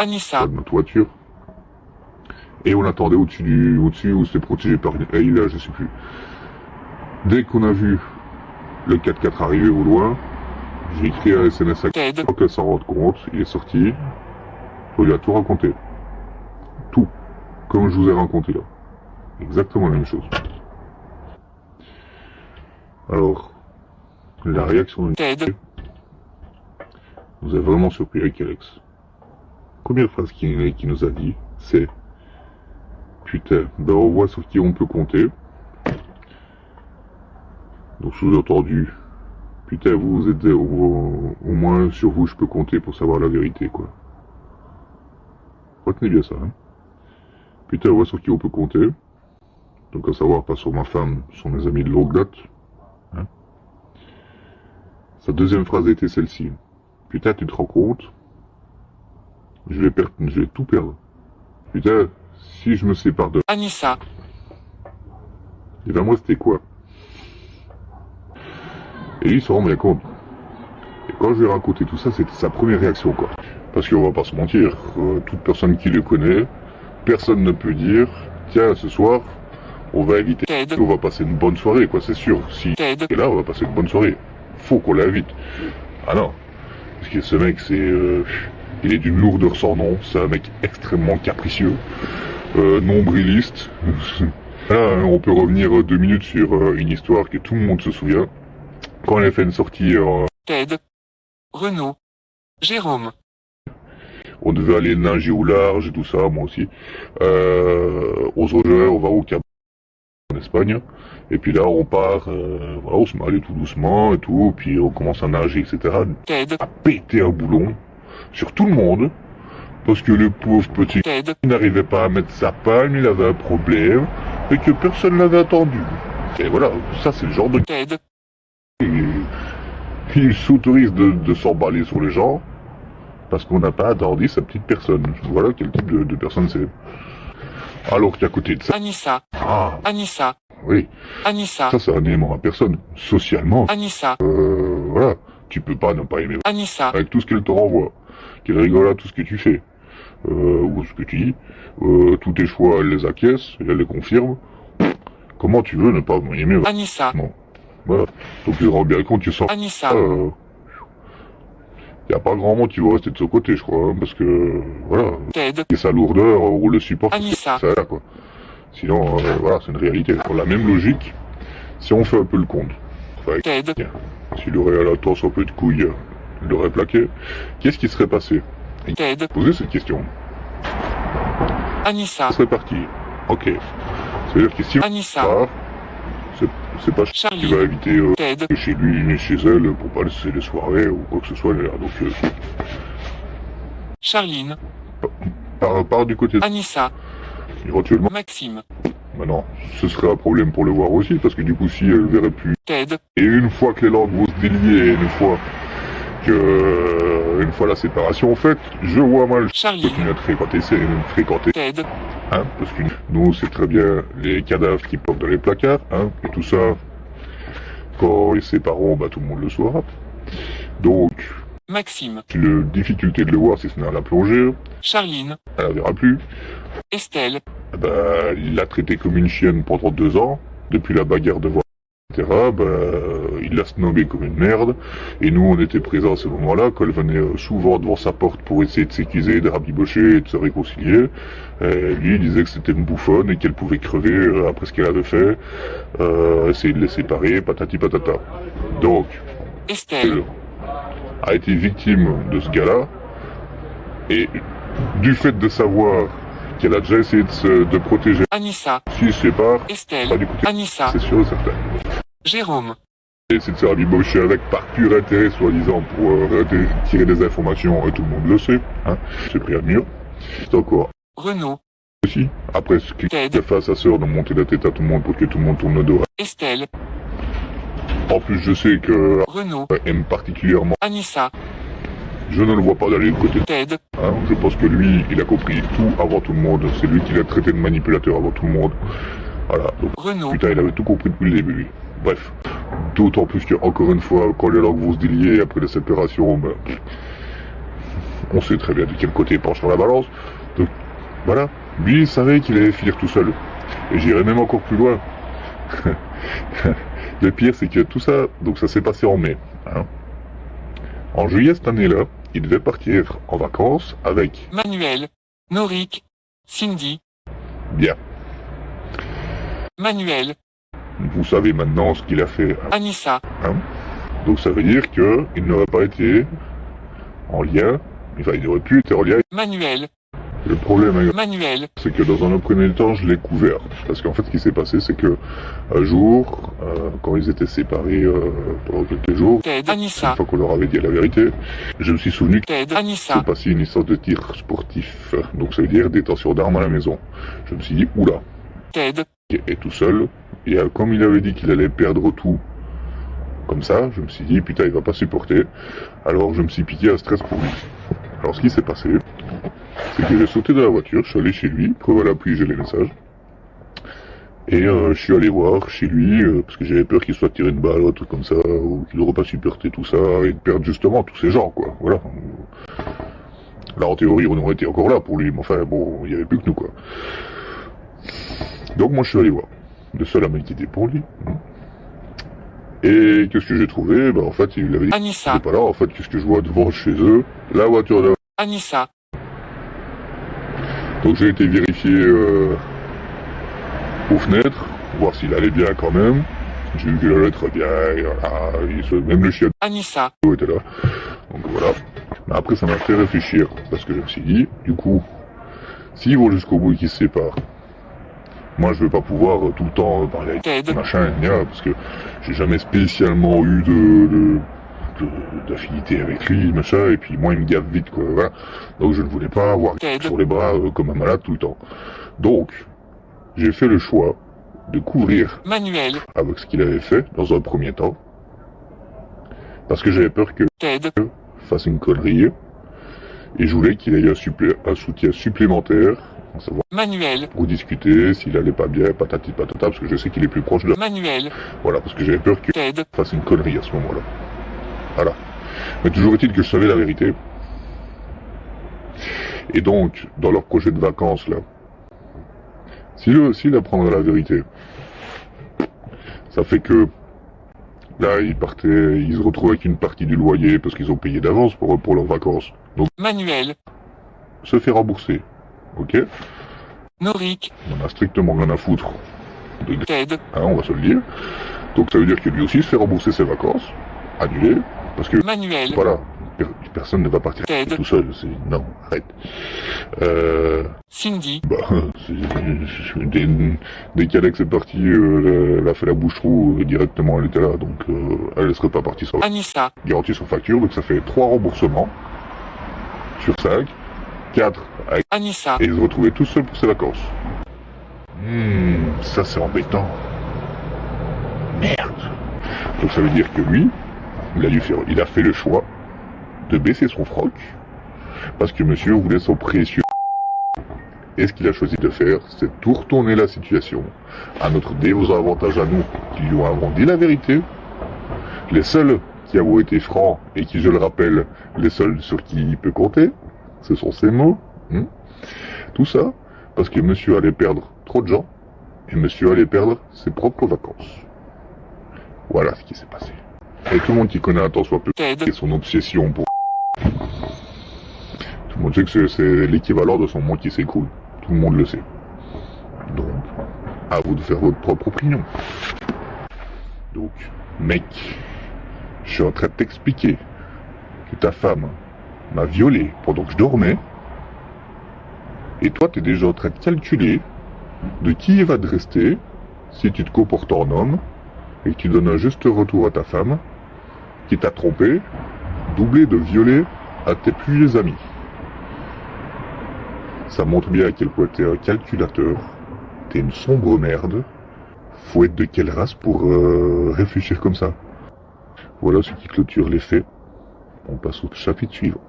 Anissa. de notre voiture. Et on attendait au-dessus où c'était protégé par une haie, là, je sais plus. Dès qu'on a vu le 4x4 arriver au loin, j'ai écrit un SMS à Ted. pour qu'elle s'en rende compte. Il est sorti. On lui a tout raconté. Tout. Comme je vous ai raconté là. Exactement la même chose. Alors, la réaction de Ted. nous a vraiment surpris avec Alex. Première phrase qu'il nous a dit, c'est putain, ben on voit sur qui on peut compter. Donc sous-entendu, putain vous êtes au moins sur vous je peux compter pour savoir la vérité quoi. Retenez bien ça. Hein. Putain on voit sur qui on peut compter. Donc à savoir pas sur ma femme, sur mes amis de longue date. Hein. Sa deuxième phrase était celle-ci. Putain tu te rends compte, je vais tout perdre. Putain, si je me sépare de... Anissa. Et ben moi c'était quoi? Et lui il se rend bien compte. Et quand je lui ai raconté tout ça, c'était sa première réaction quoi. Parce qu'on va pas se mentir, toute personne qui le connaît, personne ne peut dire, tiens ce soir, on va inviter, Ted. on va passer une bonne soirée quoi, c'est sûr. Si Ted. et là on va passer une bonne soirée. Faut qu'on l'invite. Ah non. Parce que ce mec c'est... il est d'une lourdeur sans nom, c'est un mec extrêmement capricieux, nombriliste. Là, on peut revenir 2 minutes sur une histoire que tout le monde se souvient. Quand on a fait une sortie, Ted. Renaud. Jérôme. on devait aller nager au large et tout ça, moi aussi. On se rejoint, on va au Cap en Espagne. Et puis là, on part, voilà, on se met à aller tout doucement et tout, puis on commence à nager, etc. Ted. À péter un boulon sur tout le monde. Parce que le pauvre petit Ted. n'arrivait pas à mettre sa palme, il avait un problème, et que personne l'avait attendu. Et voilà, ça c'est le genre de... Ted. Il s'autorise de s'emballer sur les gens, parce qu'on n'a pas attendu sa petite personne. Voilà quel type de personne c'est. Alors qu'à côté de ça... Anissa. Ah, Anissa. oui, Anissa. ça c'est un élément à personne. Socialement, Anissa. voilà, tu peux pas ne pas aimer Anissa. avec tout ce qu'elle te renvoie, qu'elle rigole à tout ce que tu fais, ou ce que tu dis, tous tes choix, elle les acquiesce, elle les confirme. Comment tu veux ne pas aimer Anissa. bon, voilà. Donc tu te rends bien compte, tu sens... Anissa. y a pas grand monde qui va rester de ce côté, je crois, hein, parce que, voilà, Ted. et sa lourdeur, on le supporte, Anissa. ça là, quoi. Sinon, voilà, c'est une réalité. Pour la même logique, si on fait un peu le compte, enfin, Ted. tiens, s'il aurait à la torse un peu de couilles, il l'aurait plaqué, qu'est-ce qui serait passé? Ted. Posez cette question. Anissa. Ça serait parti. Ok. C'est-à-dire que si on Anissa. part, c'est pas qui Charlie. va inviter Ted. chez lui, chez elle, pour pas laisser les soirées ou quoi que ce soit. Là. Donc, Charline. part du côté de... Anissa. Éventuellement, Maxime. maintenant, ce serait un problème pour le voir aussi, parce que du coup, si elle verrait plus... Ted. Et une fois que les langues vont se délier, une fois la séparation faite, je vois mal Charline. continuer à te fréquenter, Ted. hein, parce que nous, c'est très bien les cadavres qui portent dans les placards, hein, et tout ça, quand ils se sépareront, bah, tout le monde le saura. Donc, Maxime. la difficulté de le voir, si ce n'est à la plongée, Charline. elle la verra plus. Estelle. Bah, il l'a traitée comme une chienne pendant 2 ans, depuis la bagarre de voix, etc. Bah, il l'a snobée comme une merde, et nous, on était présents à ce moment-là, quand elle venait souvent devant sa porte pour essayer de s'excuser, de rabibocher et de se réconcilier. Lui, il disait que c'était une bouffonne et qu'elle pouvait crever après ce qu'elle avait fait, essayer de les séparer, patati patata. Donc, Estelle. elle a été victime de ce gars-là, et du fait de savoir qu'elle a déjà essayé de protéger, Anissa. s'il se sépare, Estelle. pas du côté, Anissa. c'est sûr et certain. Jérôme. Et essayer de se rabibocher avec par pur intérêt, soi-disant, pour tirer des informations, et tout le monde le sait, hein. C'est pris à mur. C'est encore Renaud. aussi, après ce qu'il Ted. a fait à sa sœur de monter la tête à tout le monde pour que tout le monde tourne le dos. Estelle. En plus, je sais que Renaud. aime particulièrement. Anissa. Je ne le vois pas d'aller de côté. Ted. Hein, je pense que lui, il a compris tout avant tout le monde. C'est lui qui l'a traité de manipulateur avant tout le monde. Voilà. Donc, Renaud. putain, il avait tout compris depuis le début, lui. Bref. D'autant plus que, encore une fois, quand les langues vont se délier après la séparation, ben, on sait très bien de quel côté penche la balance. Donc voilà, lui il savait qu'il allait finir tout seul. Et j'irais même encore plus loin. Le pire c'est que tout ça, donc ça s'est passé en mai. Hein. En juillet cette année-là, il devait partir en vacances avec... Manuel, Norik, Cindy. Bien. Manuel, Vous savez maintenant ce qu'il a fait. Anissa. Hein. Donc ça veut dire qu'il n'aurait pas été en lien, enfin il aurait pu être en lien. Manuel, Le problème, Manuel, c'est que dans un premier temps, je l'ai couvert. Parce qu'en fait, ce qui s'est passé, c'est que un jour, quand ils étaient séparés pendant quelques jours, Ted, une Anissa. fois qu'on leur avait dit la vérité, je me suis souvenu que Ted, Anissa. c'est passé une histoire de tir sportif. Donc ça veut dire détention d'armes à la maison. Je me suis dit, oula, Ted, il est tout seul. Et comme il avait dit qu'il allait perdre tout, comme ça, je me suis dit, putain, il va pas supporter. Alors je me suis piqué un stress pour lui. Alors ce qui s'est passé, c'est que j'ai sauté de la voiture, je suis allé chez lui, preuve à l'appui, j'ai les messages. Et je suis allé voir chez lui, parce que j'avais peur qu'il soit tiré une balle ou un truc comme ça, ou qu'il n'aurait pas supporté tout ça, et de perdre justement tous ces gens, quoi. Voilà. Là, en théorie, on aurait été encore là pour lui, mais enfin, bon, il n'y avait plus que nous, quoi. Donc moi, je suis allé voir. Le seul à m'inquiéter pour lui. Et qu'est-ce que j'ai trouvé? En fait, il avait dit Anissa. c'est pas là. En fait, qu'est-ce que je vois devant chez eux? La voiture de... Anissa. Donc j'ai été vérifier aux fenêtres, voir s'il allait bien quand même. J'ai vu qu'il allait très bien, et voilà, même le chien Anissa. était là. Donc voilà. Mais après, ça m'a fait réfléchir, parce que je me suis dit, du coup, s'ils vont jusqu'au bout et qu'ils se séparent, moi je vais pas pouvoir tout le temps parler avec Ted. machin, parce que j'ai jamais spécialement eu d'affinité avec lui, machin, et puis moi il me gave vite, quoi, voilà. Donc je ne voulais pas avoir Ted. sur les bras comme un malade tout le temps. Donc, j'ai fait le choix de couvrir Manuel, avec ce qu'il avait fait dans un premier temps, parce que j'avais peur que Ted, fasse une connerie, et je voulais qu'il ait un soutien supplémentaire, à savoir Manuel, pour discuter s'il allait pas bien, patati patata, parce que je sais qu'il est plus proche de... Manuel, Voilà, parce que j'avais peur qu'il Ted, fasse une connerie à ce moment-là. Voilà. Mais toujours est-il que je savais la vérité. Et donc, dans leur projet de vacances, là, s'il apprendrait la vérité, ça fait que, là, ils se retrouvaient avec une partie du loyer, parce qu'ils ont payé d'avance pour leurs vacances. Donc, Manuel, se fait rembourser. Ok? Norik, On en a strictement rien à foutre. Ted, Hein, on va se le dire. Donc ça veut dire que lui aussi se fait rembourser ses vacances, annulées, parce que, Manuel, voilà, personne ne va partir Ted, tout seul, non, arrête. Cindy, Dès qu'Alex est parti, elle a fait la bouche trou, directement elle était là, donc elle ne serait pas partie sans Anissa, garantie sur facture, donc ça fait 3 remboursements sur 5, 4 avec... Anissa, Et ils se retrouvaient tous seuls pour ses vacances. Ça c'est embêtant. Merde. Donc ça veut dire que lui, il a fait le choix de baisser son froc, parce que monsieur voulait son précieux. Et ce qu'il a choisi de faire, c'est de tout retourner la situation à notre désavantage à nous, qui lui avons dit la vérité. Les seuls qui avons été francs, et qui, je le rappelle, les seuls sur qui il peut compter, ce sont ses mots. Tout ça, parce que monsieur allait perdre trop de gens, et monsieur allait perdre ses propres vacances. Voilà ce qui s'est passé. Et tout le monde qui connaît un tant soit peu, Ted, et son obsession pour... Tout le monde sait que c'est l'équivalent de son monde qui s'écoule. Tout le monde le sait. Donc, à vous de faire votre propre opinion. Donc, mec, je suis en train de t'expliquer que ta femme m'a violé pendant que je dormais, et toi t'es déjà en train de calculer de qui va te rester si tu te comportes en homme et que tu donnes un juste retour à ta femme qui t'a trompé, doublé de violer à tes plus vieux amis. Ça montre bien à quel point t'es un calculateur, t'es une sombre merde. Faut être de quelle race pour réfléchir comme ça? Voilà ce qui clôture les faits. On passe au chapitre suivant.